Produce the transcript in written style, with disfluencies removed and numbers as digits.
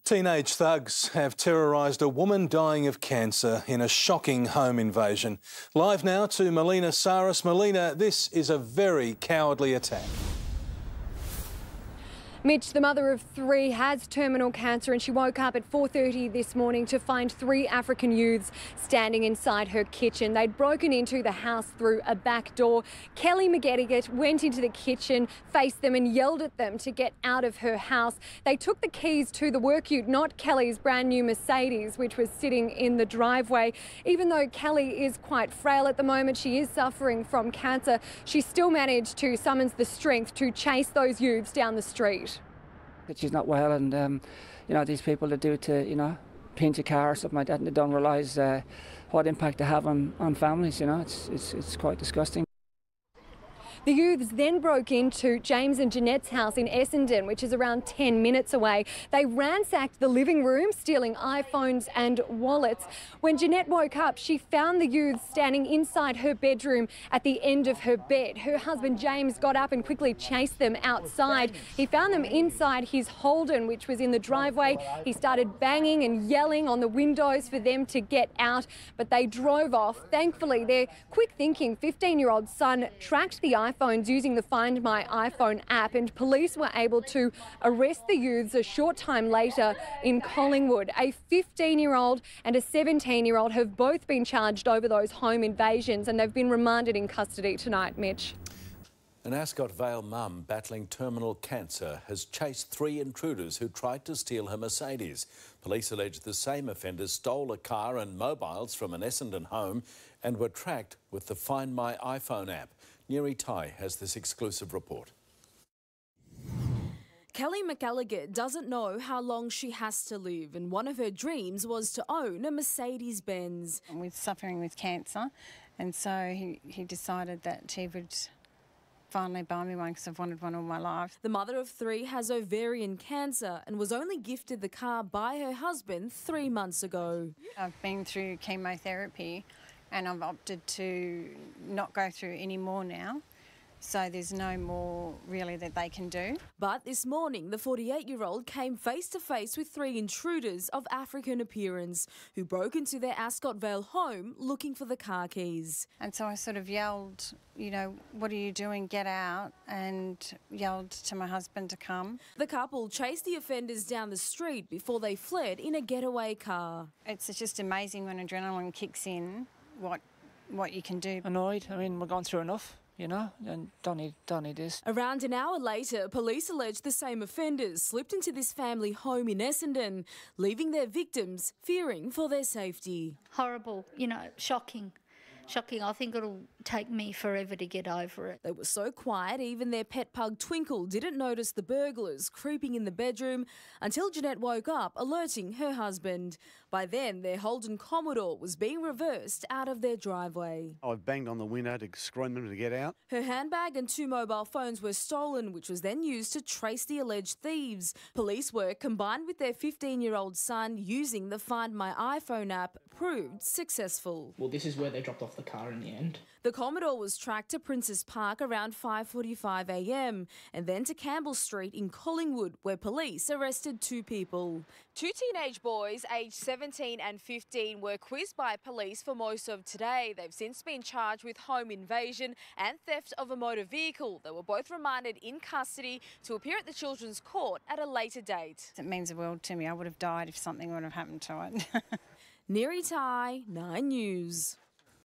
Teenage thugs have terrorised a woman dying of cancer in a shocking home invasion. Live now to Melina Saris. Melina, this is a very cowardly attack. Mitch, the mother of three, has terminal cancer and she woke up at 4:30 this morning to find three African youths standing inside her kitchen. They'd broken into the house through a back door. Kelly McGettigan went into the kitchen, faced them and yelled at them to get out of her house. They took the keys to the work ute, not Kelly's brand new Mercedes, which was sitting in the driveway. Even though Kelly is quite frail at the moment, she is suffering from cancer, she still managed to summon the strength to chase those youths down the street. That she's not well, and you know, these people that do it to paint a car or something like that, and they don't realise what impact they have on families. You know, it's quite disgusting. The youths then broke into James and Jeanette's house in Essendon, which is around 10 minutes away. They ransacked the living room, stealing iPhones and wallets. When Jeanette woke up, she found the youths standing inside her bedroom at the end of her bed. Her husband James got up and quickly chased them outside. He found them inside his Holden, which was in the driveway. He started banging and yelling on the windows for them to get out, but they drove off. Thankfully, their quick-thinking 15-year-old son tracked the iPhones using the Find My iPhone app, and police were able to arrest the youths a short time later in Collingwood. A 15-year-old and a 17-year-old have both been charged over those home invasions, and they've been remanded in custody tonight, Mitch. An Ascot Vale mum battling terminal cancer has chased three intruders who tried to steal her Mercedes. Police allege the same offenders stole a car and mobiles from an Essendon home and were tracked with the Find My iPhone app. Neri Tai has this exclusive report. Kelly McGettigan doesn't know how long she has to live, and one of her dreams was to own a Mercedes-Benz. We're suffering with cancer, and so he decided that he would finally buy me one because I've wanted one all my life. The mother of three has ovarian cancer and was only gifted the car by her husband 3 months ago. I've been through chemotherapy and I've opted to not go through any more now. So there's no more really that they can do. But this morning, the 48-year-old came face to face with three intruders of African appearance who broke into their Ascot Vale home looking for the car keys. And so I sort of yelled, you know, what are you doing? Get out, and yelled to my husband to come. The couple chased the offenders down the street before they fled in a getaway car. It's just amazing when adrenaline kicks in, what you can do. Annoyed. I mean, we're going through enough, you know, and don't need this. Around an hour later, police alleged the same offenders slipped into this family home in Essendon, leaving their victims fearing for their safety. Horrible, you know, shocking. Shocking. I think it'll take me forever to get over it. They were so quiet, even their pet pug Twinkle didn't notice the burglars creeping in the bedroom until Jeanette woke up, alerting her husband. By then, their Holden Commodore was being reversed out of their driveway. I banged on the window to scream them to get out. Her handbag and 2 mobile phones were stolen, which was then used to trace the alleged thieves. Police work, combined with their 15-year-old son using the Find My iPhone app, proved successful. Well, this is where they dropped off the car in the end. The Commodore was tracked to Princes Park around 5:45 a.m. and then to Campbell Street in Collingwood, where police arrested 2 people. 2 teenage boys aged 17 and 15 were quizzed by police for most of today. They've since been charged with home invasion and theft of a motor vehicle. They were both remanded in custody to appear at the Children's Court at a later date. It means the world to me. I would have died if something would have happened to it. Neri Tai, 9 News.